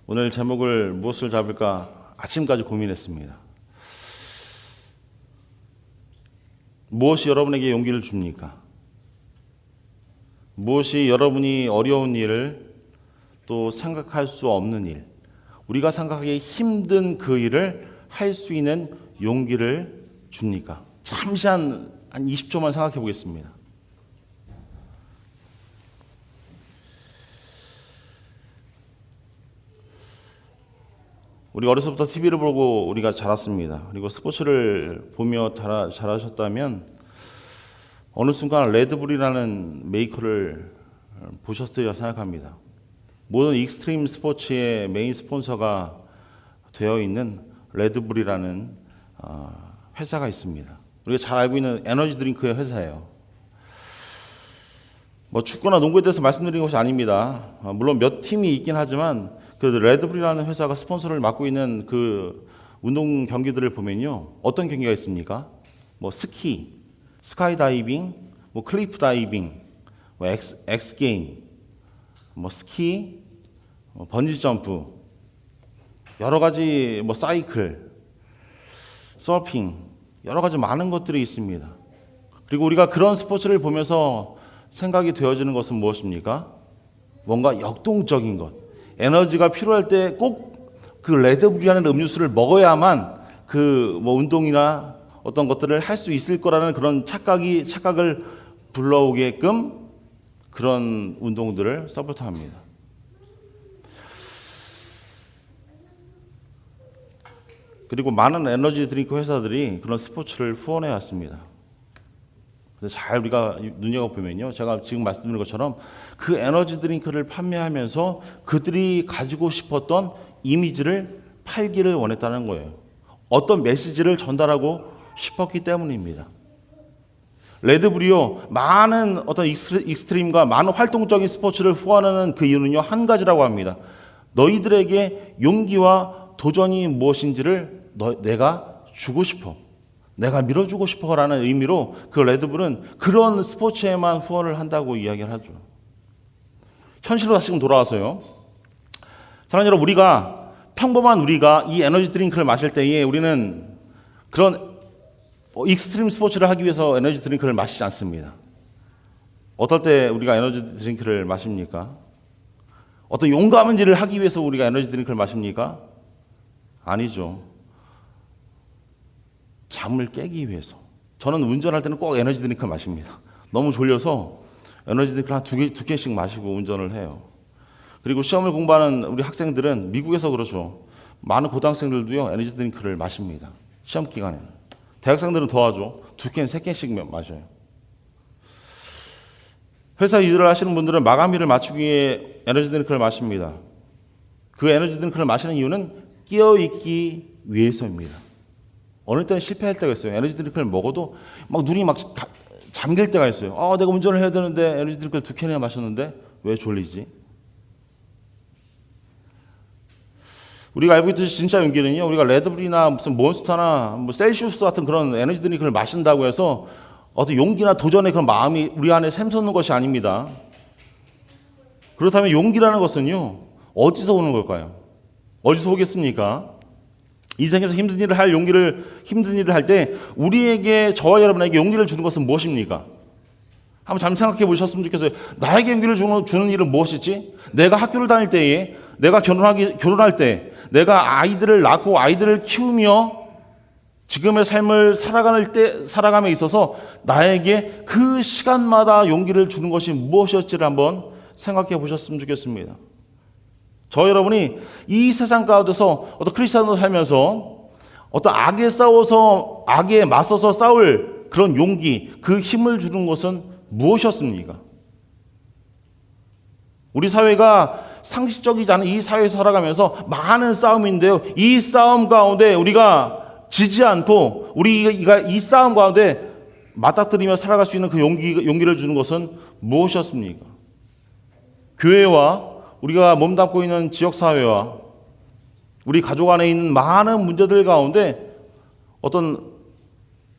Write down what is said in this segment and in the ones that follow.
오늘 제목을 무엇을 잡을까 아침까지 고민했습니다. 무엇이 여러분에게 용기를 줍니까? 무엇이 여러분이 어려운 일을 또 생각할 수 없는 일, 우리가 생각하기 힘든 그 일을 할 수 있는 용기를 줍니까? 잠시 한 20초만 생각해 보겠습니다. 우리 어려서부터 TV를 보고 우리가 자랐습니다. 그리고 스포츠를 보며 자라셨다면 어느 순간 레드불이라는 메이커를 보셨으리라 생각합니다. 모든 익스트림 스포츠의 메인 스폰서가 되어 있는 레드불이라는 회사가 있습니다. 우리가 잘 알고 있는 에너지 드링크의 회사예요. 축구나 농구에 대해서 말씀드리는 것이 아닙니다. 물론 몇 팀이 있긴 하지만 그 레드불이라는 회사가 스폰서를 맡고 있는 그 운동 경기들을 보면요, 어떤 경기가 있습니까? 스키, 스카이다이빙, 클리프 다이빙, 엑스게임, 스키, 번지점프, 여러 가지 사이클, 서핑, 여러 가지 많은 것들이 있습니다. 그리고 우리가 그런 스포츠를 보면서 생각이 되어지는 것은 무엇입니까? 뭔가 역동적인 것. 에너지가 필요할 때 꼭 그 레드불이라는 음료수를 먹어야만 그 운동이나 어떤 것들을 할 수 있을 거라는 그런 착각을 불러오게끔 그런 운동들을 서포트합니다. 그리고 많은 에너지 드링크 회사들이 그런 스포츠를 후원해 왔습니다. 잘 우리가 눈여겨보면요, 제가 지금 말씀드린 것처럼 그 에너지 드링크를 판매하면서 그들이 가지고 싶었던 이미지를 팔기를 원했다는 거예요. 어떤 메시지를 전달하고 싶었기 때문입니다. 레드불이요, 많은 어떤 익스트림과 많은 활동적인 스포츠를 후원하는 그 이유는요, 한 가지라고 합니다. 너희들에게 용기와 도전이 무엇인지를 내가 주고 싶어, 내가 밀어주고 싶어라는 의미로 그 레드불은 그런 스포츠에만 후원을 한다고 이야기를 하죠. 현실로 다시금 돌아와서요, 사랑하는 여러분, 평범한 우리가 이 에너지 드링크를 마실 때에 우리는 그런 익스트림 스포츠를 하기 위해서 에너지 드링크를 마시지 않습니다. 어떨 때 우리가 에너지 드링크를 마십니까? 어떤 용감한 일을 하기 위해서 우리가 에너지 드링크를 마십니까? 아니죠. 잠을 깨기 위해서. 저는 운전할 때는 꼭 에너지 드링크를 마십니다. 너무 졸려서 에너지 드링크를 한 두 개씩 마시고 운전을 해요. 그리고 시험을 공부하는 우리 학생들은, 미국에서 그렇죠, 많은 고등학생들도요 에너지 드링크를 마십니다. 시험 기간에는. 대학생들은 더하죠. 2캔, 3캔씩 마셔요. 회사 일을 하시는 분들은 마감일을 맞추기 위해 에너지 드링크를 마십니다. 그 에너지 드링크를 마시는 이유는 깨어있기 위해서입니다. 어느 때는 실패할 때가 있어요. 에너지 드링크를 먹어도 눈이 잠길 때가 있어요. 내가 운전을 해야 되는데 에너지 드링크를 2캔이나 마셨는데 왜 졸리지? 우리가 알고 있듯이 진짜 용기는요, 우리가 레드불이나 무슨 몬스터나 셀시우스 같은 그런 에너지 드링크를 마신다고 해서 어떤 용기나 도전의 그런 마음이 우리 안에 샘솟는 것이 아닙니다. 그렇다면 용기라는 것은요, 어디서 오는 걸까요? 어디서 오겠습니까? 인생에서 힘든 일을 할 때 우리에게, 저와 여러분에게 용기를 주는 것은 무엇입니까? 한번 잠시 생각해 보셨으면 좋겠어요. 나에게 용기를 주는 일은 무엇이지? 내가 학교를 다닐 때에, 내가 결혼할 때, 내가 아이들을 낳고 아이들을 키우며 지금의 삶을 살아감에 있어서 나에게 그 시간마다 용기를 주는 것이 무엇이었지를 한번 생각해 보셨으면 좋겠습니다. 저 여러분이 이 세상 가운데서 어떤 크리스찬으로 살면서 어떤 악에 맞서서 싸울 그런 용기, 그 힘을 주는 것은 무엇이었습니까? 우리 사회가 상식적이지 않은 이 사회에서 살아가면서 많은 싸움인데요, 이 싸움 가운데 우리가 지지 않고 우리가 이 싸움 가운데 맞닥뜨리며 살아갈 수 있는 그 용기를 주는 것은 무엇이었습니까? 교회와 우리가 몸담고 있는 지역사회와 우리 가족 안에 있는 많은 문제들 가운데 어떤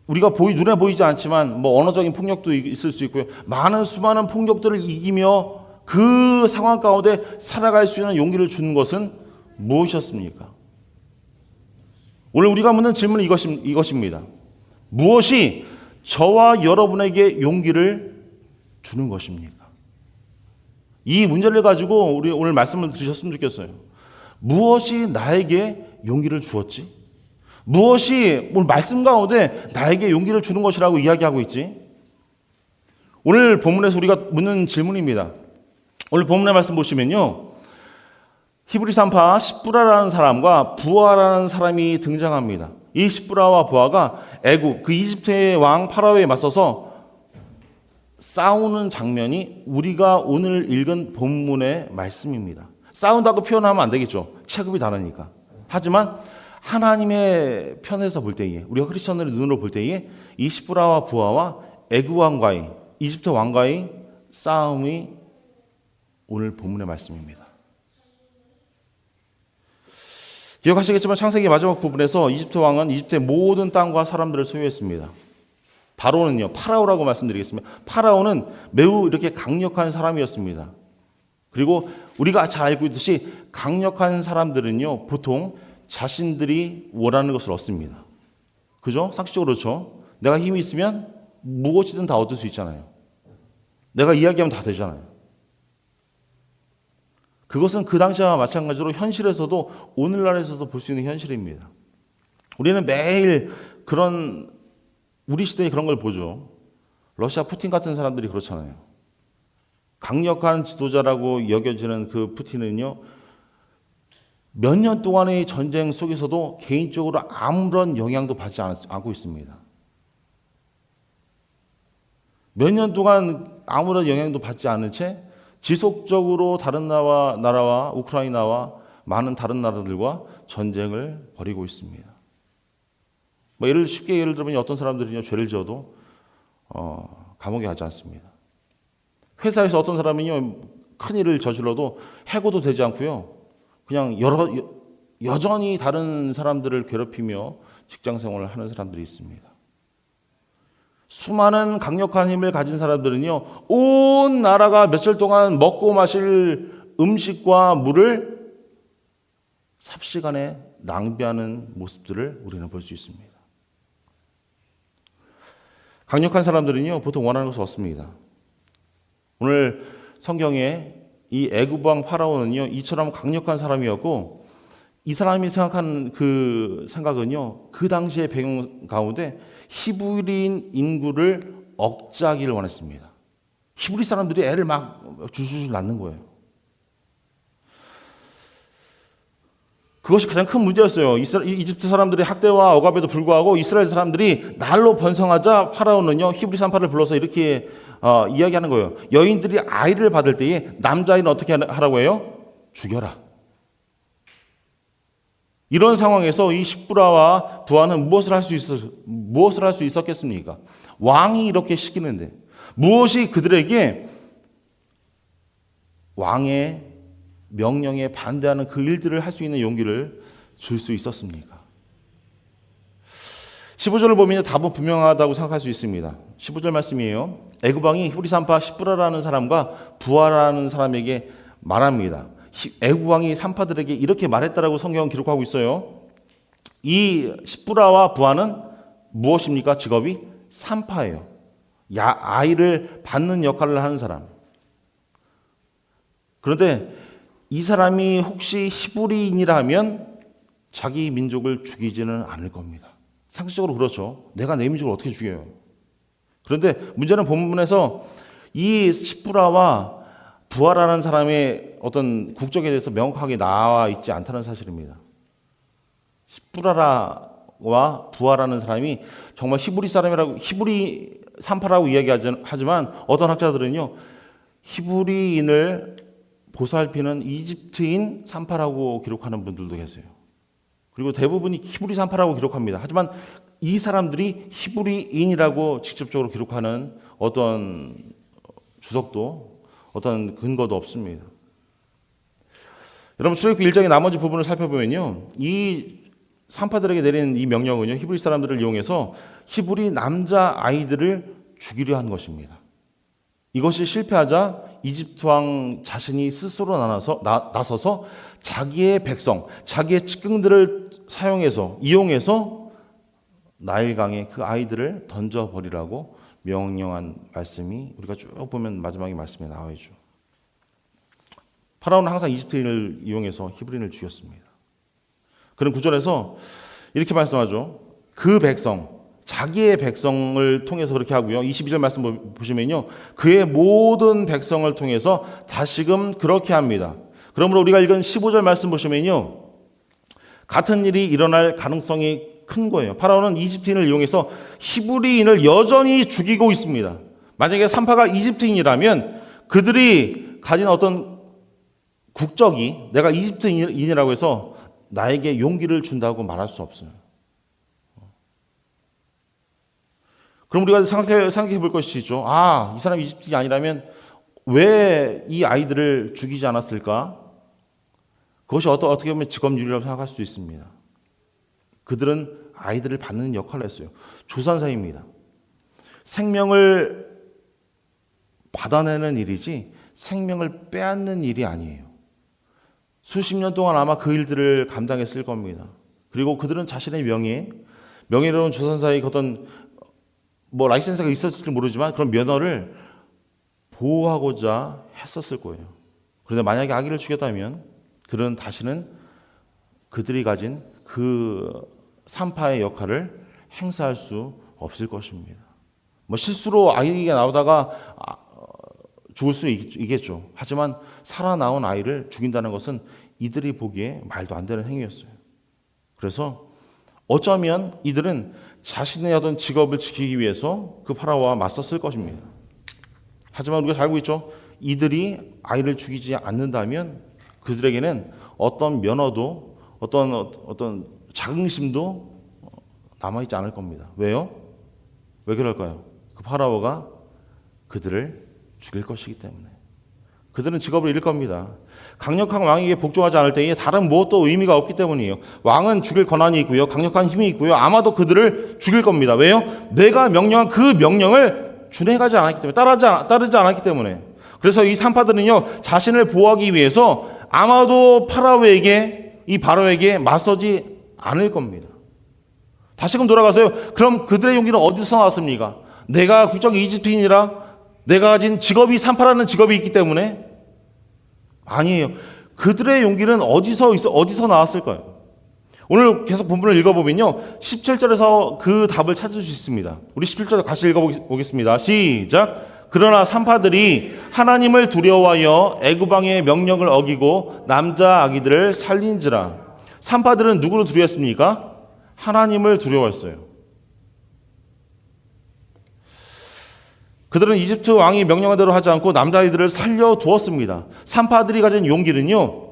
우리가 눈에 보이지 않지만 언어적인 폭력도 있을 수 있고요, 많은 수많은 폭력들을 이기며 그 상황 가운데 살아갈 수 있는 용기를 주는 것은 무엇이었습니까? 오늘 우리가 묻는 질문은 이것입니다. 무엇이 저와 여러분에게 용기를 주는 것입니까? 이 문제를 가지고 우리 오늘 말씀을 들으셨으면 좋겠어요. 무엇이 나에게 용기를 주었지? 무엇이 오늘 말씀 가운데 나에게 용기를 주는 것이라고 이야기하고 있지? 오늘 본문에서 우리가 묻는 질문입니다. 오늘 본문의 말씀 보시면요, 히브리 산파 십브라라는 사람과 부하라는 사람이 등장합니다. 이 십브라와 부하가 애굽, 그 이집트의 왕 파라오에 맞서서 싸우는 장면이 우리가 오늘 읽은 본문의 말씀입니다. 싸운다고 표현하면 안 되겠죠. 체급이 다르니까. 하지만 하나님의 편에서 볼 때에, 우리가 크리스천들의 눈으로 볼 때에 이 십브라와 부하와 애굽 왕과의, 이집트 왕과의 싸움이 오늘 본문의 말씀입니다. 기억하시겠지만 창세기 마지막 부분에서 이집트 왕은 이집트의 모든 땅과 사람들을 소유했습니다. 바로는요, 파라오라고 말씀드리겠습니다. 파라오는 매우 이렇게 강력한 사람이었습니다. 그리고 우리가 잘 알고 있듯이 강력한 사람들은요, 보통 자신들이 원하는 것을 얻습니다. 그죠? 상식적으로 그렇죠. 내가 힘이 있으면 무엇이든 다 얻을 수 있잖아요. 내가 이야기하면 다 되잖아요. 그것은 그 당시와 마찬가지로 현실에서도 오늘날에서도 볼 수 있는 현실입니다. 우리는 매일 우리 시대에 그런 걸 보죠. 러시아 푸틴 같은 사람들이 그렇잖아요. 강력한 지도자라고 여겨지는 그 푸틴은요, 몇 년 동안의 전쟁 속에서도 개인적으로 아무런 영향도 받지 않고 있습니다. 몇 년 동안 아무런 영향도 받지 않은 채 지속적으로 다른 나라와 우크라이나와 많은 다른 나라들과 전쟁을 벌이고 있습니다. 쉽게 예를 들면 어떤 사람들은요, 죄를 지어도 감옥에 가지 않습니다. 회사에서 어떤 사람은요, 큰 일을 저질러도 해고도 되지 않고요, 그냥 여전히 다른 사람들을 괴롭히며 직장 생활을 하는 사람들이 있습니다. 수많은 강력한 힘을 가진 사람들은요, 온 나라가 며칠 동안 먹고 마실 음식과 물을 삽시간에 낭비하는 모습들을 우리는 볼 수 있습니다. 강력한 사람들은요, 보통 원하는 것을 얻습니다. 오늘 성경에 이 애굽 왕 파라오는요, 이처럼 강력한 사람이었고, 이 사람이 생각한 그 생각은요, 그 당시의 배경 가운데 히브리인 인구를 억제하기를 원했습니다. 히브리 사람들이 애를 막 줄줄줄 낳는 거예요. 그것이 가장 큰 문제였어요. 이집트 사람들의 학대와 억압에도 불구하고 이스라엘 사람들이 날로 번성하자 파라오는요, 히브리 산파를 불러서 이렇게 이야기하는 거예요. 여인들이 아이를 받을 때에 남자아이는 어떻게 하라고 해요? 죽여라. 이런 상황에서 이 십브라와 부하는 무엇을 할 수 있었겠습니까? 왕이 이렇게 시키는데 무엇이 그들에게 왕의 명령에 반대하는 그 일들을 할 수 있는 용기를 줄 수 있었습니까? 15절을 보면 답은 분명하다고 생각할 수 있습니다. 15절 말씀이에요. 애굽 왕이 히브리 산파 십브라라는 사람과 부하라는 사람에게 말합니다. 애굽 왕이 산파들에게 이렇게 말했다라고 성경은 기록하고 있어요. 이 십브라와 부하는 무엇입니까? 직업이 산파예요. 아이를 받는 역할을 하는 사람. 그런데 이 사람이 혹시 히브리인이라면 자기 민족을 죽이지는 않을 겁니다. 상식적으로 그렇죠. 내가 내 민족을 어떻게 죽여요? 그런데 문제는 본문에서 이 십브라와 부하라는 사람의 어떤 국적에 대해서 명확하게 나와 있지 않다는 사실입니다. 십브라와 부하라는 사람이 정말 히브리 산파라고 이야기하지만 어떤 학자들은요, 히브리인을 보살피는 이집트인 산파라고 기록하는 분들도 계세요. 그리고 대부분이 히브리 산파라고 기록합니다. 하지만 이 사람들이 히브리인이라고 직접적으로 기록하는 어떤 주석도 어떤 근거도 없습니다. 여러분, 출애굽기 1장의 나머지 부분을 살펴보면요, 이 산파들에게 내린 이 명령은요, 히브리 사람들을 이용해서 히브리 남자 아이들을 죽이려 한 것입니다. 이것이 실패하자 이집트 왕 자신이 스스로 나서서 자기의 백성, 자기의 측근들을 이용해서 나일강에 그 아이들을 던져버리라고 명령한 말씀이 우리가 쭉 보면 마지막에 말씀에 나와 있죠. 파라오는 항상 이집트인을 이용해서 히브리인을 죽였습니다. 그런 구절에서 이렇게 말씀하죠. 그 백성, 자기의 백성을 통해서 그렇게 하고요. 22절 말씀 보시면요. 그의 모든 백성을 통해서 다시금 그렇게 합니다. 그러므로 우리가 읽은 15절 말씀 보시면요. 같은 일이 일어날 가능성이 큰 거예요. 파라오는 이집트인을 이용해서 히브리인을 여전히 죽이고 있습니다. 만약에 산파가 이집트인이라면 그들이 가진 어떤 국적이 내가 이집트인이라고 해서 나에게 용기를 준다고 말할 수 없어요. 그럼 우리가 생각해 볼 것이죠. 이 사람이 이집트인이 아니라면 왜 이 아이들을 죽이지 않았을까? 그것이 어떻게 보면 직업윤리라고 생각할 수 있습니다. 그들은 아이들을 받는 역할을 했어요. 조산사입니다. 생명을 받아내는 일이지 생명을 빼앗는 일이 아니에요. 수십 년 동안 아마 그 일들을 감당했을 겁니다. 그리고 그들은 자신의 명예로운 조선사의 어떤 라이센스가 있었을지 모르지만 그런 면허를 보호하고자 했었을 거예요. 그런데 만약에 아기를 죽였다면 그들은 다시는 그들이 가진 그 산파의 역할을 행사할 수 없을 것입니다. 실수로 아이가 나오다가 죽을 수 있겠죠. 하지만 살아나온 아이를 죽인다는 것은 이들이 보기에 말도 안 되는 행위였어요. 그래서 어쩌면 이들은 자신의 어떤 직업을 지키기 위해서 그 파라오와 맞섰을 것입니다. 하지만 우리가 잘 알고 있죠. 이들이 아이를 죽이지 않는다면 그들에게는 어떤 면허도 어떤 자긍심도 남아있지 않을 겁니다. 왜요? 왜 그럴까요? 그 파라오가 그들을 죽일 것이기 때문에. 그들은 직업을 잃을 겁니다. 강력한 왕에게 복종하지 않을 때에 다른 무엇도 의미가 없기 때문이에요. 왕은 죽일 권한이 있고요. 강력한 힘이 있고요. 아마도 그들을 죽일 겁니다. 왜요? 내가 명령한 그 명령을 준행하지 않았기 때문에, 따르지 않았기 때문에. 그래서 이 산파들은요, 자신을 보호하기 위해서 아마도 이 바로에게 맞서지 않을 겁니다. 다시금 돌아가서요. 그럼 그들의 용기는 어디서 나왔습니까? 내가 국적이 이집트인이라 내가 가진 직업이 산파라는 직업이 있기 때문에? 아니에요. 그들의 용기는 어디서 나왔을까요? 오늘 계속 본문을 읽어보면요. 17절에서 그 답을 찾을 수 있습니다. 우리 17절 같이 읽어보겠습니다. 시작. 그러나 산파들이 하나님을 두려워하여 애굽왕의 명령을 어기고 남자 아기들을 살린지라. 산파들은 누구를 두려워했습니까? 하나님을 두려워했어요. 그들은 이집트 왕이 명령한 대로 하지 않고 남자아이들을 살려두었습니다. 산파들이 가진 용기는요,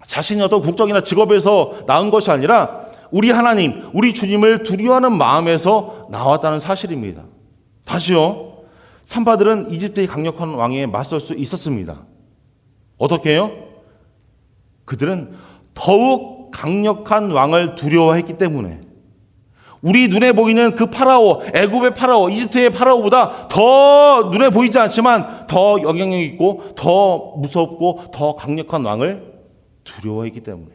자신의 어떤 국적이나 직업에서 나온 것이 아니라 우리 하나님, 우리 주님을 두려워하는 마음에서 나왔다는 사실입니다. 다시요, 산파들은 이집트의 강력한 왕에 맞설 수 있었습니다. 어떻게 해요? 그들은 더욱 강력한 왕을 두려워했기 때문에. 우리 눈에 보이는 그 파라오, 애굽의 파라오, 이집트의 파라오보다 더 눈에 보이지 않지만 더 영향력 있고 더 무섭고 더 강력한 왕을 두려워했기 때문에.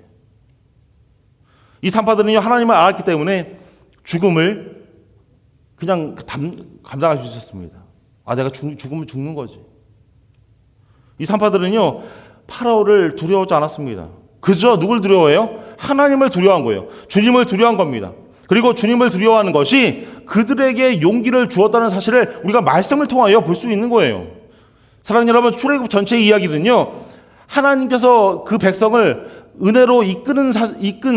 이 산파들은요, 하나님을 알았기 때문에 죽음을 그냥 감당할 수 있었습니다. 내가 죽으면 죽는 거지. 이 산파들은요, 파라오를 두려워하지 않았습니다. 그저 누굴 두려워해요? 하나님을 두려워한 거예요. 주님을 두려워한 겁니다. 그리고 주님을 두려워하는 것이 그들에게 용기를 주었다는 사실을 우리가 말씀을 통하여 볼 수 있는 거예요. 사랑하는 여러분, 출애굽 전체 이야기는요, 하나님께서 그 백성을 은혜로 이끈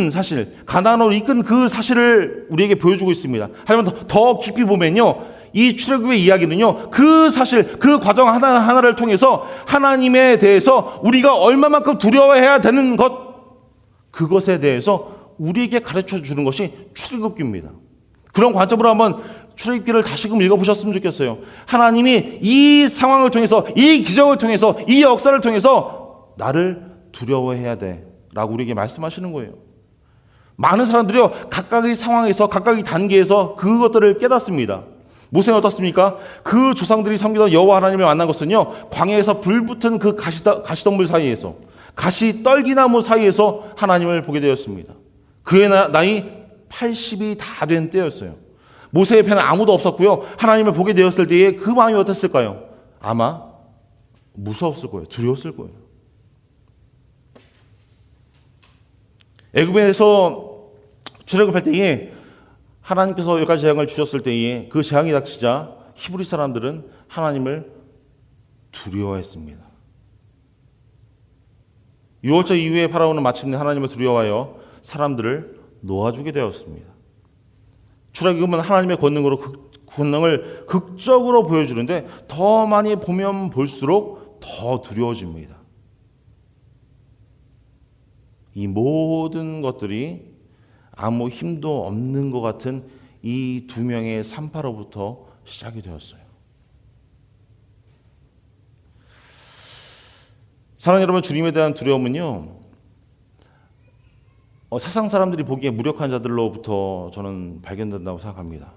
사실, 가나안으로 이끈 그 사실을 우리에게 보여주고 있습니다. 하지만 더 깊이 보면요, 이 출애굽의 이야기는요, 그 사실, 그 과정 하나하나를 통해서 하나님에 대해서 우리가 얼마만큼 두려워해야 되는 그것에 대해서 우리에게 가르쳐 주는 것이 출애굽기입니다. 그런 관점으로 한번 출애굽기를 다시금 읽어보셨으면 좋겠어요. 하나님이 이 상황을 통해서, 이 기적을 통해서, 이 역사를 통해서 나를 두려워해야 돼 라고 우리에게 말씀하시는 거예요. 많은 사람들이요, 각각의 상황에서, 각각의 단계에서 그것들을 깨닫습니다. 모세는 어떻습니까? 그 조상들이 섬기던 여호와 하나님을 만난 것은요, 광야에서 불붙은 그 가시덩불 사이에서, 가시 떨기나무 사이에서 하나님을 보게 되었습니다. 그의 나이 80이 다 된 때였어요. 모세의 편에 아무도 없었고요. 하나님을 보게 되었을 때에 그 마음이 어땠을까요? 아마 무서웠을 거예요. 두려웠을 거예요. 애굽에서 출애굽할 때에 하나님께서 여러 가지 재앙을 주셨을 때에 그 재앙이 닥치자 히브리 사람들은 하나님을 두려워했습니다. 6월절 이후에 파라오는 마침내 하나님을 두려워하여 사람들을 놓아주게 되었습니다. 출애굽은 하나님의 권능을 극적으로 보여주는데 더 많이 보면 볼수록 더 두려워집니다. 이 모든 것들이 아무 힘도 없는 것 같은 이 두 명의 산파로부터 시작이 되었어요. 사랑하는 여러분, 주님에 대한 두려움은요, 세상 사람들이 보기에 무력한 자들로부터 저는 발견된다고 생각합니다.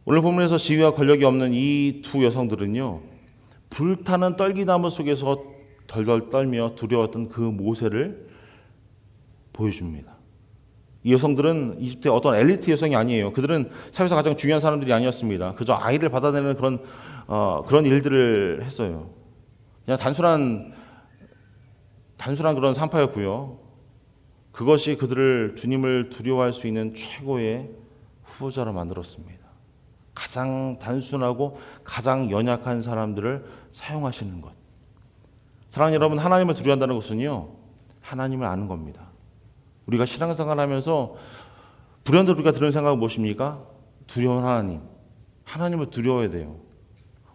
오늘 본문에서 지위와 권력이 없는 이 두 여성들은요, 불타는 떨기나무 속에서 덜덜 떨며 두려웠던 그 모세를 보여줍니다. 이 여성들은 이집트의 어떤 엘리트 여성이 아니에요. 그들은 사회에서 가장 중요한 사람들이 아니었습니다. 그저 아이를 받아내는 그런 일들을 했어요. 그냥 단순한 그런 산파였고요. 그것이 그들을 주님을 두려워할 수 있는 최고의 후보자로 만들었습니다. 가장 단순하고 가장 연약한 사람들을 사용하시는 것. 사랑하는 여러분, 하나님을 두려워한다는 것은요, 하나님을 아는 겁니다. 우리가 신앙생활 하면서 불현듯 우리가 드는 생각은 무엇입니까? 두려운 하나님을 두려워해야 돼요.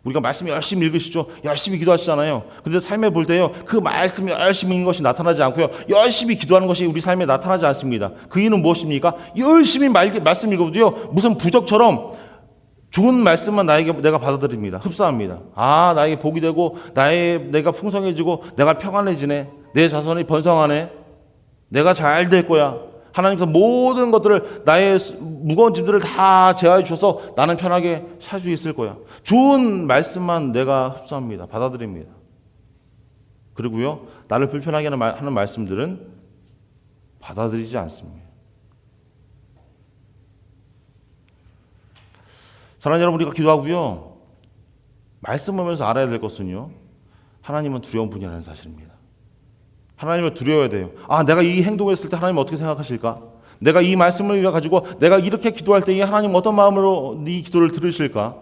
우리가 말씀 열심히 읽으시죠? 열심히 기도하시잖아요. 그런데 삶에 볼 때요, 그 말씀이 열심히 읽는 것이 나타나지 않고요, 열심히 기도하는 것이 우리 삶에 나타나지 않습니다. 그 이유는 무엇입니까? 열심히 말씀 읽어도요, 무슨 부적처럼 좋은 말씀만 내가 받아들입니다. 흡수합니다. 나에게 복이 되고 내가 풍성해지고 내가 평안해지네. 내 자손이 번성하네. 내가 잘 될 거야. 하나님께서 모든 것들을, 나의 무거운 짐들을 다 제하해 주셔서 나는 편하게 살 수 있을 거야. 좋은 말씀만 내가 흡수합니다. 받아들입니다. 그리고요, 나를 불편하게 하는 말씀들은 받아들이지 않습니다. 사랑하는 여러분, 우리가 기도하고요, 말씀 보면서 알아야 될 것은요, 하나님은 두려운 분이라는 사실입니다. 하나님을 두려워야 돼요. 내가 이 행동을 했을 때 하나님 어떻게 생각하실까? 내가 이 말씀을 가지고 내가 이렇게 기도할 때 하나님 어떤 마음으로 이 기도를 들으실까?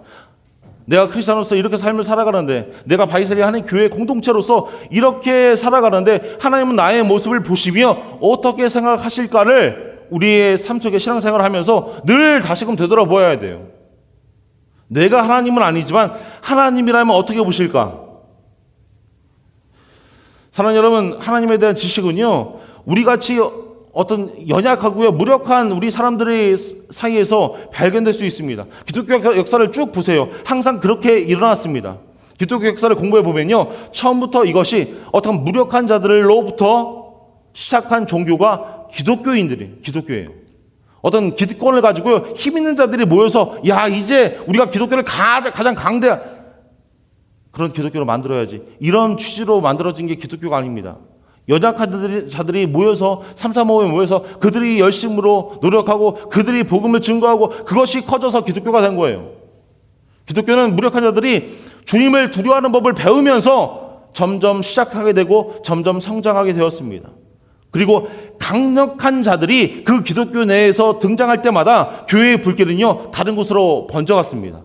내가 크리스찬으로서 이렇게 삶을 살아가는데, 내가 바이셀리 하나님 교회 공동체로서 이렇게 살아가는데 하나님은 나의 모습을 보시며 어떻게 생각하실까를 우리의 삶 속에 신앙생활을 하면서 늘 다시금 되돌아보아야 돼요. 내가 하나님은 아니지만 하나님이라면 어떻게 보실까? 사랑하는 여러분, 하나님에 대한 지식은요, 우리같이 어떤 연약하고요, 무력한 우리 사람들의 사이에서 발견될 수 있습니다. 기독교 역사를 쭉 보세요. 항상 그렇게 일어났습니다. 기독교 역사를 공부해 보면요, 처음부터 이것이 어떤 무력한 자들로부터 시작한 종교가 기독교예요. 어떤 기득권을 가지고요, 힘 있는 자들이 모여서 이제 우리가 기독교를 가장 강대한 그런 기독교로 만들어야지, 이런 취지로 만들어진 게 기독교가 아닙니다. 연약한 자들이 모여서 335에 모여서 그들이 열심으로 노력하고 그들이 복음을 증거하고 그것이 커져서 기독교가 된 거예요. 기독교는 무력한 자들이 주님을 두려워하는 법을 배우면서 점점 시작하게 되고 점점 성장하게 되었습니다. 그리고 강력한 자들이 그 기독교 내에서 등장할 때마다 교회의 불길은요, 다른 곳으로 번져갔습니다.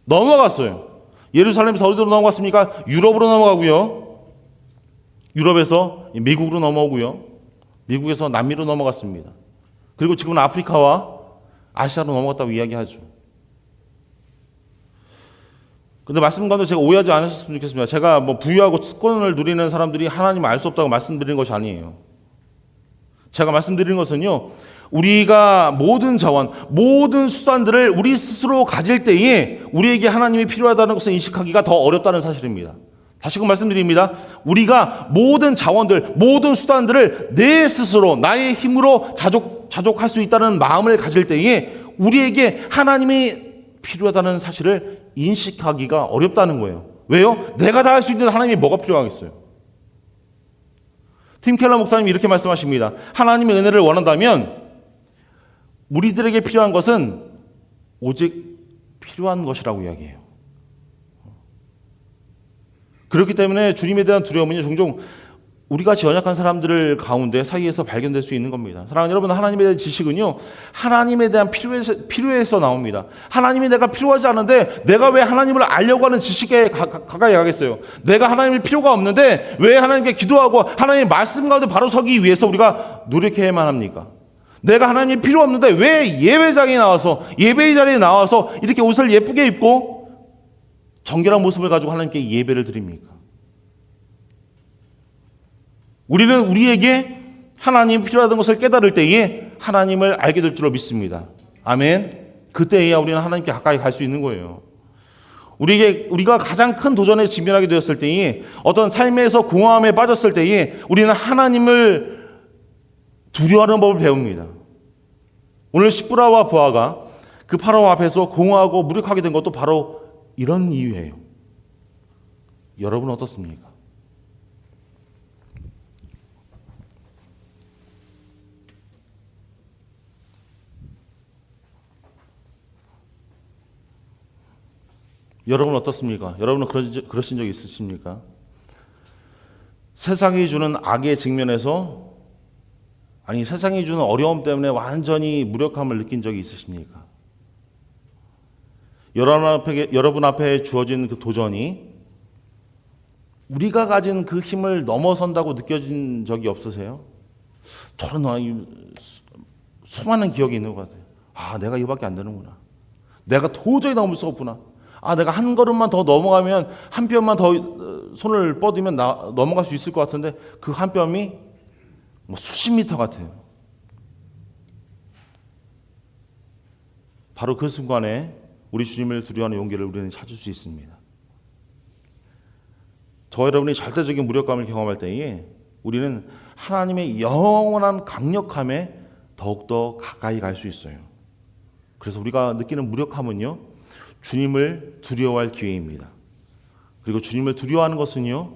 넘어갔어요. 예루살렘에서 어디로 넘어갔습니까? 유럽으로 넘어가고요. 유럽에서 미국으로 넘어오고요. 미국에서 남미로 넘어갔습니다. 그리고 지금은 아프리카와 아시아로 넘어갔다고 이야기하죠. 근데 말씀 가운데 제가 오해하지 않으셨으면 좋겠습니다. 제가 부유하고 특권을 누리는 사람들이 하나님을 알 수 없다고 말씀드리는 것이 아니에요. 제가 말씀드리는 것은요, 우리가 모든 자원, 모든 수단들을 우리 스스로 가질 때에 우리에게 하나님이 필요하다는 것을 인식하기가 더 어렵다는 사실입니다. 다시금 말씀드립니다. 우리가 모든 자원들, 모든 수단들을 내 스스로, 나의 힘으로 자족할 수 있다는 마음을 가질 때에 우리에게 하나님이 필요하다는 사실을 인식하기가 어렵다는 거예요. 왜요? 내가 다 할 수 있는 하나님이 뭐가 필요하겠어요? 팀 켈러 목사님이 이렇게 말씀하십니다. 하나님의 은혜를 원한다면 우리들에게 필요한 것은 오직 필요한 것이라고 이야기해요. 그렇기 때문에 주님에 대한 두려움은 종종 우리같이 연약한 사람들을 가운데 사이에서 발견될 수 있는 겁니다. 사랑하는 여러분, 하나님에 대한 지식은요, 하나님에 대한 필요에서 나옵니다. 하나님이 내가 필요하지 않은데 내가 왜 하나님을 알려고 하는 지식에 가까이 가겠어요? 내가 하나님을 필요가 없는데 왜 하나님께 기도하고 하나님의 말씀 가운데 바로 서기 위해서 우리가 노력해야만 합니까? 내가 하나님이 필요 없는데 왜 예배장에 나와서, 예배의 자리에 나와서 이렇게 옷을 예쁘게 입고 정결한 모습을 가지고 하나님께 예배를 드립니까? 우리는 우리에게 하나님 필요하던 것을 깨달을 때에 하나님을 알게 될 줄로 믿습니다. 아멘. 그때야 우리는 하나님께 가까이 갈 수 있는 거예요. 우리가 가장 큰 도전에 직면하게 되었을 때에, 어떤 삶에서 공허함에 빠졌을 때에 우리는 하나님을 두려워하는 법을 배웁니다. 오늘 시브라와 부하가 그 파라오 앞에서 공허하고 무력하게 된 것도 바로 이런 이유예요. 여러분 어떻습니까? 여러분 어떻습니까? 여러분은 그러신 적 있으십니까? 세상이 주는 악의 직면에서, 아니 세상이 주는 어려움 때문에 완전히 무력함을 느낀 적이 있으십니까? 여러분 앞에 주어진 그 도전이 우리가 가진 그 힘을 넘어선다고 느껴진 적이 없으세요? 저는 수많은 기억이 있는 것 같아요. 아, 내가 이거밖에 안 되는구나. 내가 도저히 넘을 수 없구나. 아, 내가 한 걸음만 더 넘어가면, 한 뼘만 더 손을 뻗으면 넘어갈 수 있을 것 같은데 그 한 뼘이 뭐 수십 미터 같아요. 바로 그 순간에 우리 주님을 두려워하는 용기를 우리는 찾을 수 있습니다. 저와 여러분이 절대적인 무력감을 경험할 때에 우리는 하나님의 영원한 강력함에 더욱더 가까이 갈 수 있어요. 그래서 우리가 느끼는 무력함은요, 주님을 두려워할 기회입니다. 그리고 주님을 두려워하는 것은요,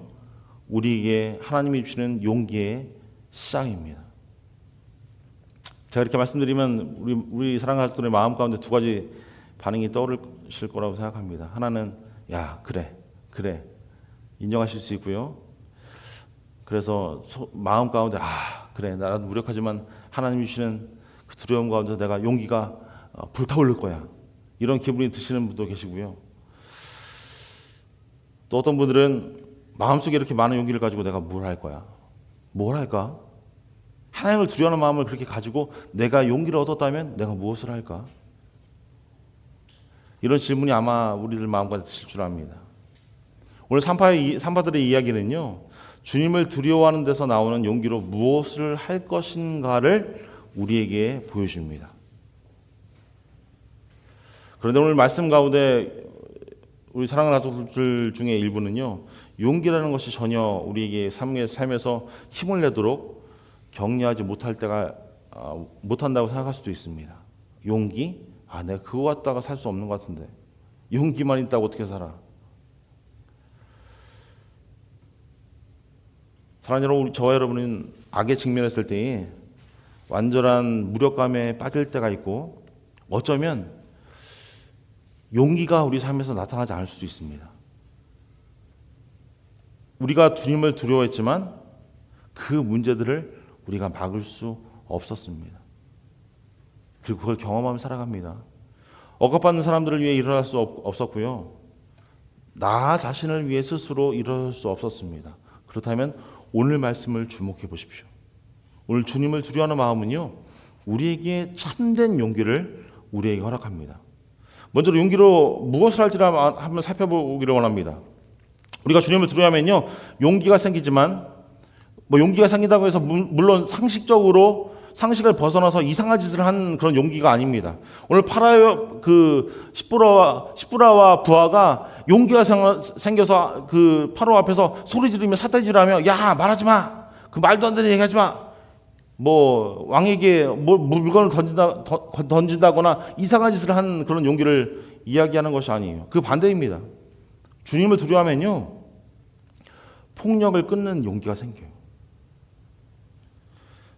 우리에게 하나님이 주시는 용기의 시작입니다. 제가 이렇게 말씀드리면 우리 사랑하는 가족들의 마음 가운데 두 가지 반응이 떠오르실 거라고 생각합니다. 하나는 야, 그래 인정하실 수 있고요. 그래서 마음 가운데 그래, 나도 무력하지만 하나님이 주시는 그 두려움 가운데 내가 용기가 불타오를 거야, 이런 기분이 드시는 분도 계시고요. 또 어떤 분들은 마음속에 이렇게 많은 용기를 가지고 내가 뭘 할 거야? 뭘 할까? 하나님을 두려워하는 마음을 그렇게 가지고 내가 용기를 얻었다면 내가 무엇을 할까? 이런 질문이 아마 우리들 마음까지 드실 줄 압니다. 오늘 산파들의 이야기는요, 주님을 두려워하는 데서 나오는 용기로 무엇을 할 것인가를 우리에게 보여줍니다. 그런데 오늘 말씀 가운데 우리 사랑하는 가족들 중에 일부는요, 용기라는 것이 전혀 우리에게 삶에서 힘을 내도록 격려하지 못한다고 생각할 수도 있습니다. 용기? 내가 그거 갖다가 살 수 없는 것 같은데 용기만 있다고 어떻게 살아? 사랑하는 여러분, 저와 여러분은 악에 직면했을 때에 완전한 무력감에 빠질 때가 있고, 어쩌면 용기가 우리 삶에서 나타나지 않을 수도 있습니다. 우리가 주님을 두려워했지만 그 문제들을 우리가 막을 수 없었습니다. 그리고 그걸 경험하며 살아갑니다. 억압받는 사람들을 위해 일어날 수 없었고요, 나 자신을 위해 스스로 일어날 수 없었습니다. 그렇다면 오늘 말씀을 주목해 보십시오. 오늘 주님을 두려워하는 마음은요, 우리에게 참된 용기를 우리에게 허락합니다. 먼저 용기로 무엇을 할지를 한번 살펴보기를 원합니다. 우리가 주님을 두려워하면요, 용기가 생기지만, 용기가 생긴다고 해서 물론 상식을 벗어나서 이상한 짓을 한 그런 용기가 아닙니다. 오늘 시브라와 부하가 용기가 생겨서 그 파라오 앞에서 소리 지르며 사태질하며, 야, 말하지 마, 그 말도 안 되는 얘기하지 마, 뭐 왕에게 뭐 물건을 던진다거나 이상한 짓을 한 그런 용기를 이야기하는 것이 아니에요. 그 반대입니다. 주님을 두려워하면요, 폭력을 끊는 용기가 생겨요.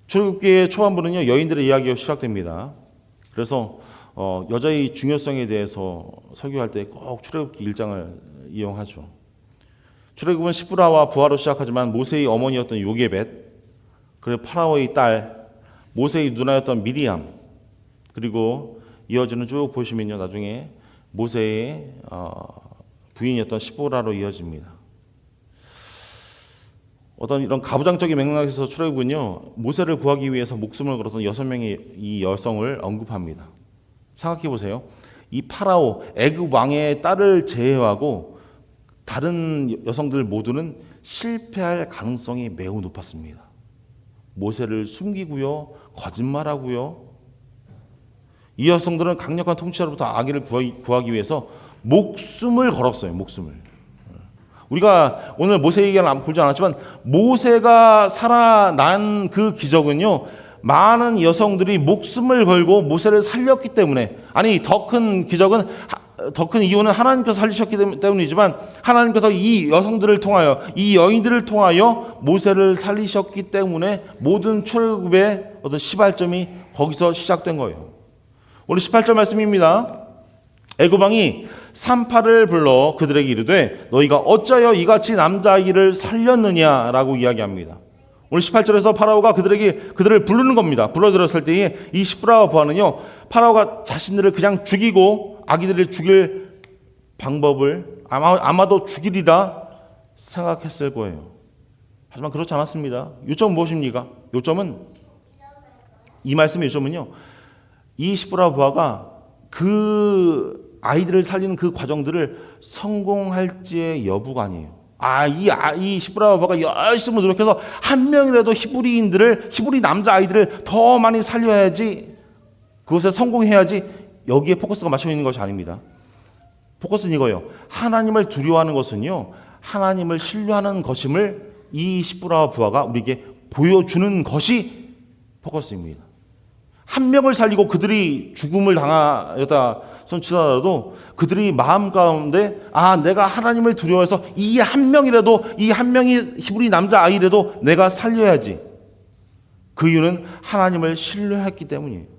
출애굽기의 초반부는요, 여인들의 이야기가 시작됩니다. 그래서 여자의 중요성에 대해서 설교할 때 꼭 출애굽기 1장을 이용하죠. 출애굽은 시브라와 부하로 시작하지만 모세의 어머니였던 요게벳, 그리고 파라오의 딸, 모세의 누나였던 미리암, 그리고 이어지는 쭉 보시면요, 나중에 모세의 부인이었던 시보라로 이어집니다. 어떤 이런 가부장적인 맥락에서 출애굽은요, 모세를 구하기 위해서 목숨을 걸었던 6명의 이 여성을 언급합니다. 생각해 보세요. 이 파라오 애굽 왕의 딸을 제외하고 다른 여성들 모두는 실패할 가능성이 매우 높았습니다. 모세를 숨기고요, 거짓말하고요. 이 여성들은 강력한 통치자로부터 아기를 구하기 위해서 목숨을 걸었어요. 목숨을. 우리가 오늘 모세 얘기는 보지 않았지만 모세가 살아난 그 기적은요, 많은 여성들이 목숨을 걸고 모세를 살렸기 때문에, 아니 더 큰 기적은, 더 큰 이유는 하나님께서 살리셨기 때문이지만 하나님께서 이 여성들을 통하여, 이 여인들을 통하여 모세를 살리셨기 때문에 모든 출애굽의 어떤 시발점이 거기서 시작된 거예요. 오늘 18절 말씀입니다. 애굽 왕이 산파를 불러 그들에게 이르되 너희가 어찌하여 이같이 남자아이를 살렸느냐라고 이야기합니다. 오늘 18절에서 파라오가 그들을 부르는 겁니다. 불러들었을 때에 이 시브라와 부하는요, 파라오가 자신들을 그냥 죽이고 아기들을 죽일 방법을 아마도 죽이리라 생각했을 거예요. 하지만 그렇지 않았습니다. 요점은 무엇입니까? 이 말씀의 요점은요, 이 시브라 부하가 그 아이들을 살리는 그 과정들을 성공할지의 여부가 아니에요. 이 시브라 부하가 열심히 노력해서 한 명이라도 히브리 남자 아이들을 더 많이 살려야지, 그것에 성공해야지, 여기에 포커스가 맞춰 있는 것이 아닙니다. 포커스는 이거예요. 하나님을 두려워하는 것은요, 하나님을 신뢰하는 것임을 이 시브라 부하가 우리에게 보여주는 것이 포커스입니다. 한 명을 살리고 그들이 죽음을 당하였다 손치더라도 그들이 마음 가운데 내가 하나님을 두려워해서 이 한 명이 히브리 남자 아이라도 내가 살려야지. 그 이유는 하나님을 신뢰했기 때문이에요.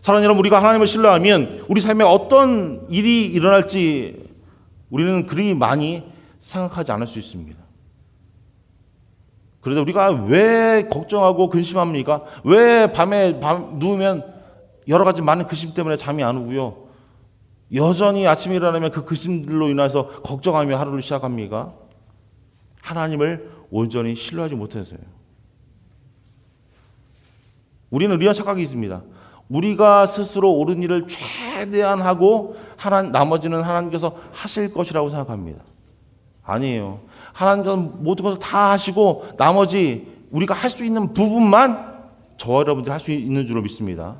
사랑하는 여러분, 우리가 하나님을 신뢰하면 우리 삶에 어떤 일이 일어날지 우리는 그리 많이 생각하지 않을 수 있습니다. 그래서 우리가 왜 걱정하고 근심합니까? 왜 밤에 누우면 여러 가지 많은 근심 때문에 잠이 안 오고요, 여전히 아침에 일어나면 그 근심들로 인해서 걱정하며 하루를 시작합니까? 하나님을 온전히 신뢰하지 못해서요. 우리는 이런 착각이 있습니다. 우리가 스스로 옳은 일을 최대한 하고 나머지는 하나님께서 하실 것이라고 생각합니다. 아니에요. 하나님께서 모든 것을 다 하시고 나머지 우리가 할 수 있는 부분만 저와 여러분들이 할 수 있는 줄로 믿습니다.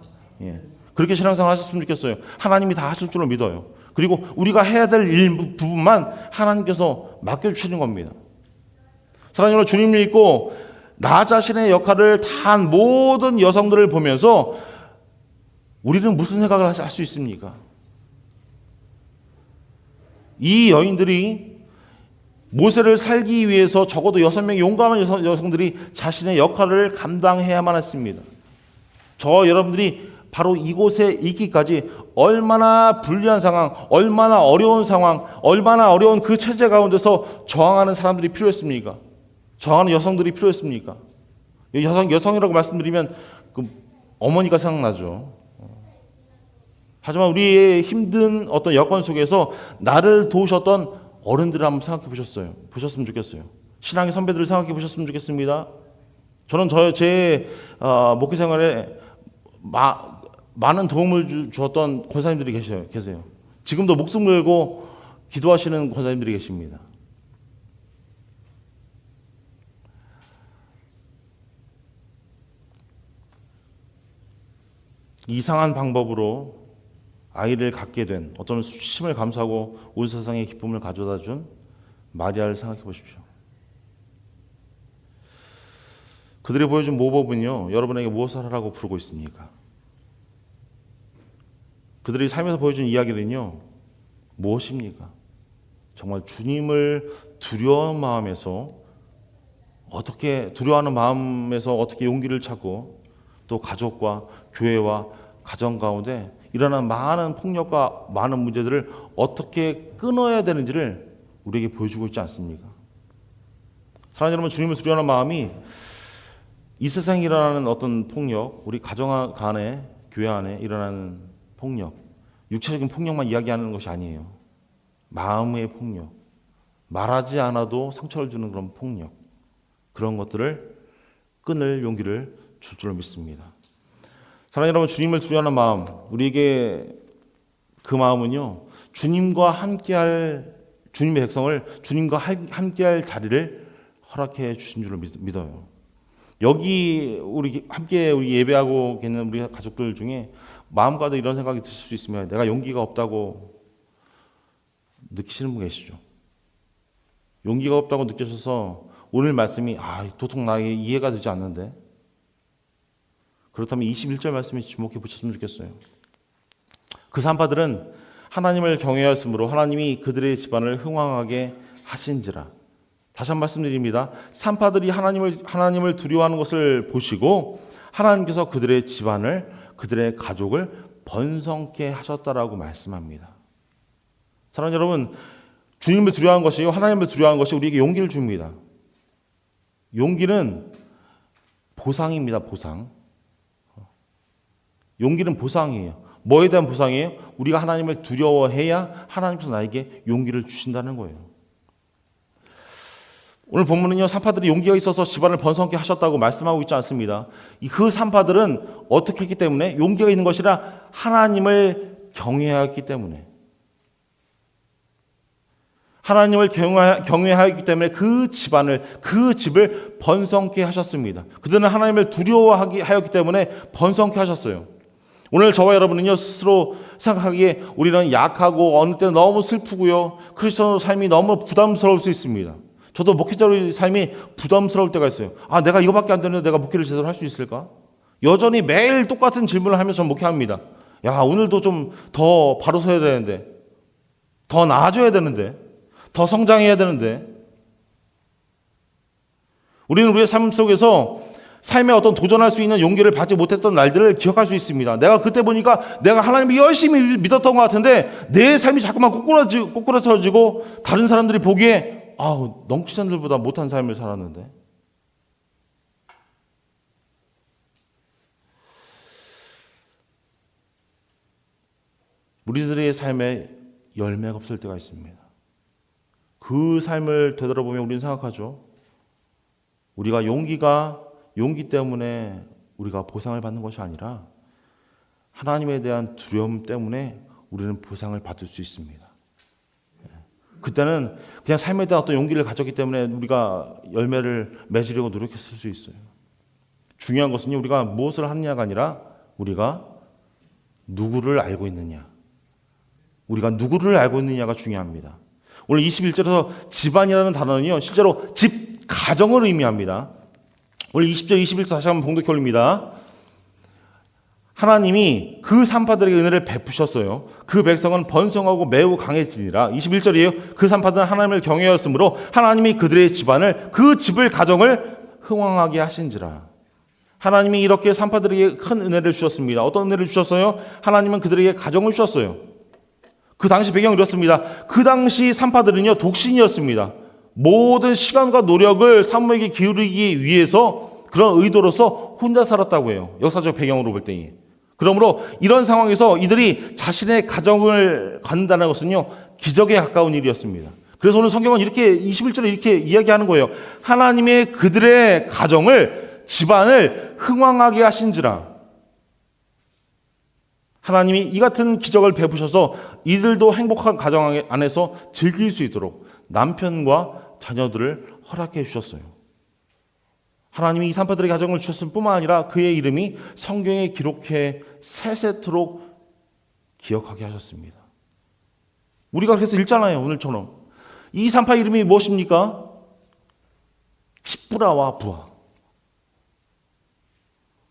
그렇게 신앙생활 하셨으면 좋겠어요. 하나님이 다 하실 줄로 믿어요. 그리고 우리가 해야 될 부분만 하나님께서 맡겨주시는 겁니다. 사랑하는 여러분, 주님을 믿고 나 자신의 역할을 다한 모든 여성들을 보면서 우리는 무슨 생각을 할 수 있습니까? 이 여인들이 모세를 살기 위해서 적어도 6명의 용감한 여성들이 자신의 역할을 감당해야만 했습니다. 여러분들이 바로 이곳에 있기까지 얼마나 불리한 상황, 얼마나 어려운 상황, 얼마나 어려운 그 체제 가운데서 저항하는 사람들이 필요했습니까? 저항하는 여성들이 필요했습니까? 여성이라고 말씀드리면 그 어머니가 생각나죠. 하지만 우리의 힘든 어떤 여건 속에서 나를 도우셨던 어른들을 한번 생각해 보셨으면 좋겠어요. 신앙의 선배들을 생각해 보셨으면 좋겠습니다. 저는 제 목회 생활에 많은 도움을 주었던 권사님들이 계세요. 지금도 목숨 걸고 기도하시는 권사님들이 계십니다. 이상한 방법으로 아이를 갖게 된, 어쩌면 수치심을 감수하고 온 세상에 기쁨을 가져다 준 마리아를 생각해 보십시오. 그들이 보여준 모범은요, 여러분에게 무엇을 하라고 부르고 있습니까? 그들이 삶에서 보여준 이야기는요, 무엇입니까? 정말 주님을 두려워하는 마음에서 어떻게 용기를 찾고 또 가족과 교회와 가정 가운데 일어나는 많은 폭력과 많은 문제들을 어떻게 끊어야 되는지를 우리에게 보여주고 있지 않습니까? 사랑하는 여러분, 주님을 두려워하는 마음이 이 세상에 일어나는 어떤 폭력, 우리 가정 간에, 교회 안에 일어나는 폭력, 육체적인 폭력만 이야기하는 것이 아니에요. 마음의 폭력, 말하지 않아도 상처를 주는 그런 폭력, 그런 것들을 끊을 용기를 줄 줄 믿습니다. 사랑하는 여러분, 주님을 두려워하는 마음, 우리에게 그 마음은요, 주님의 백성을 주님과 함께할 자리를 허락해 주신 줄로 믿어요. 여기 우리 예배하고 계는 우리 가족들 중에 마음과도 이런 생각이 드실 수 있으면 내가 용기가 없다고 느끼시는 분 계시죠? 용기가 없다고 느껴져서 오늘 말씀이 도통 나에게 이해가 되지 않는데, 그렇다면 21절 말씀에 주목해 보셨으면 좋겠어요. 그 산파들은 하나님을 경외하였으므로 하나님이 그들의 집안을 흥왕하게 하신지라. 다시 한 번 말씀드립니다. 산파들이 하나님을 두려워하는 것을 보시고 하나님께서 그들의 집안을, 그들의 가족을 번성케 하셨다라고 말씀합니다. 사랑하는 여러분, 주님을 두려워하는 것이요, 하나님을 두려워하는 것이 우리에게 용기를 줍니다. 용기는 보상입니다. 보상. 용기는 보상이에요. 뭐에 대한 보상이에요? 우리가 하나님을 두려워해야 하나님께서 나에게 용기를 주신다는 거예요. 오늘 본문은요, 산파들이 용기가 있어서 집안을 번성케 하셨다고 말씀하고 있지 않습니다. 그 산파들은 어떻게 했기 때문에? 용기가 있는 것이라 하나님을 경외하였기 때문에. 하나님을 경외하였기 때문에 그 집을 번성케 하셨습니다. 그들은 하나님을 두려워하였기 때문에 번성케 하셨어요. 오늘 저와 여러분은요, 스스로 생각하기에 우리는 약하고 어느 때는 너무 슬프고요, 크리스천 삶이 너무 부담스러울 수 있습니다. 저도 목회자의 삶이 부담스러울 때가 있어요. 내가 이거밖에 안 되는데 내가 목회를 제대로 할 수 있을까? 여전히 매일 똑같은 질문을 하면서 저는 목회합니다. 오늘도 좀 더 바로 서야 되는데, 더 나아져야 되는데, 더 성장해야 되는데. 우리는 우리의 삶 속에서 삶에 어떤 도전할 수 있는 용기를 받지 못했던 날들을 기억할 수 있습니다. 내가 그때 보니까 내가 하나님을 열심히 믿었던 것 같은데 내 삶이 자꾸만 꼬꾸라져지고 다른 사람들이 보기에 넘치산들보다 못한 삶을 살았는데. 우리들의 삶에 열매가 없을 때가 있습니다. 그 삶을 되돌아보면 우리는 생각하죠. 우리가 용기 때문에 우리가 보상을 받는 것이 아니라 하나님에 대한 두려움 때문에 우리는 보상을 받을 수 있습니다. 그때는 그냥 삶에 대한 어떤 용기를 가졌기 때문에 우리가 열매를 맺으려고 노력했을 수 있어요. 중요한 것은요, 우리가 무엇을 하느냐가 아니라 우리가 누구를 알고 있느냐. 우리가 누구를 알고 있느냐가 중요합니다. 오늘 21절에서 집안이라는 단어는요, 실제로 집, 가정을 의미합니다. 오늘 20절, 21절 다시 한번 봉독해 올립니다. 하나님이 그 산파들에게 은혜를 베푸셨어요. 그 백성은 번성하고 매우 강해지니라. 21절이에요. 그 산파들은 하나님을 경외하였으므로 하나님이 그들의 집안을, 그 집을, 가정을 흥왕하게 하신지라. 하나님이 이렇게 산파들에게 큰 은혜를 주셨습니다. 어떤 은혜를 주셨어요? 하나님은 그들에게 가정을 주셨어요. 그 당시 배경이 이렇습니다. 그 당시 산파들은요, 독신이었습니다. 모든 시간과 노력을 산모에게 기울이기 위해서 그런 의도로서 혼자 살았다고 해요. 역사적 배경으로 볼 때에. 그러므로 이런 상황에서 이들이 자신의 가정을 갖는다는 것은요, 기적에 가까운 일이었습니다. 그래서 오늘 성경은 이렇게 21절에 이렇게 이야기하는 거예요. 하나님의 그들의 가정을, 집안을 흥왕하게 하신지라. 하나님이 이 같은 기적을 베푸셔서 이들도 행복한 가정 안에서 즐길 수 있도록 남편과 자녀들을 허락해 주셨어요. 하나님이 이 산파들의 가정을 주셨을 뿐만 아니라 그의 이름이 성경에 기록해 세세토록 기억하게 하셨습니다. 우리가 그래서 읽잖아요, 오늘처럼. 이 산파 이름이 무엇입니까? 십부라와 부하.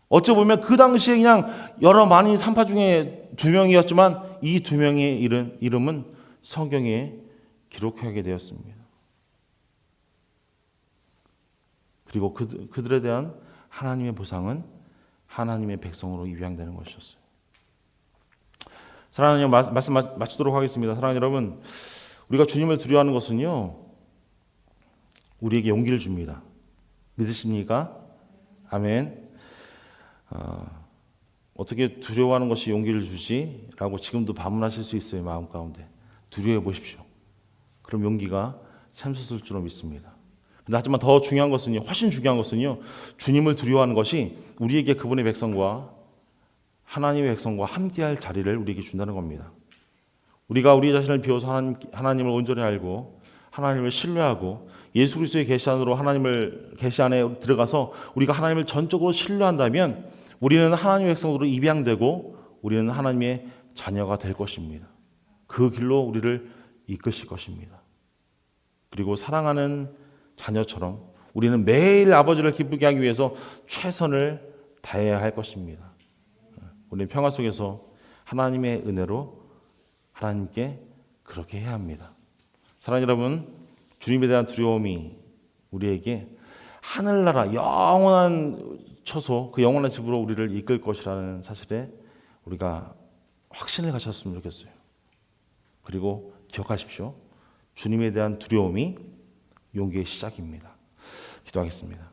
어찌 보면 그 당시에 그냥 여러 많은 산파 중에 두 명이었지만 이 두 명의 이름은 성경에 기록하게 되었습니다. 그리고 그들에 대한 하나님의 보상은 하나님의 백성으로 입양되는 것이었어요. 사랑하는 여러분, 말씀 마치도록 하겠습니다. 사랑하는 여러분, 우리가 주님을 두려워하는 것은요, 우리에게 용기를 줍니다. 믿으십니까? 아멘. 어떻게 두려워하는 것이 용기를 주지? 라고 지금도 반문하실 수 있어요. 마음 가운데 두려워해 보십시오. 그럼 용기가 샘솟을 줄로 믿습니다. 근데 하지만 더 중요한 것은요, 훨씬 중요한 것은요, 주님을 두려워하는 것이 우리에게 그분의 백성과 하나님의 백성과 함께할 자리를 우리에게 준다는 겁니다. 우리가 우리 자신을 비워서 하나님을 온전히 알고 하나님을 신뢰하고 예수 그리스도의 계시 안으로 하나님을 계시 안에 들어가서 우리가 하나님을 전적으로 신뢰한다면 우리는 하나님의 백성으로 입양되고 우리는 하나님의 자녀가 될 것입니다. 그 길로 우리를 이끄실 것입니다. 그리고 사랑하는 자녀처럼 우리는 매일 아버지를 기쁘게 하기 위해서 최선을 다해야 할 것입니다. 우리는 평화 속에서 하나님의 은혜로 하나님께 그렇게 해야 합니다. 사랑하는 여러분, 주님에 대한 두려움이 우리에게 하늘나라 영원한 처소, 그 영원한 집으로 우리를 이끌 것이라는 사실에 우리가 확신을 가졌으면 좋겠어요. 그리고 기억하십시오. 주님에 대한 두려움이 용기의 시작입니다. 기도하겠습니다.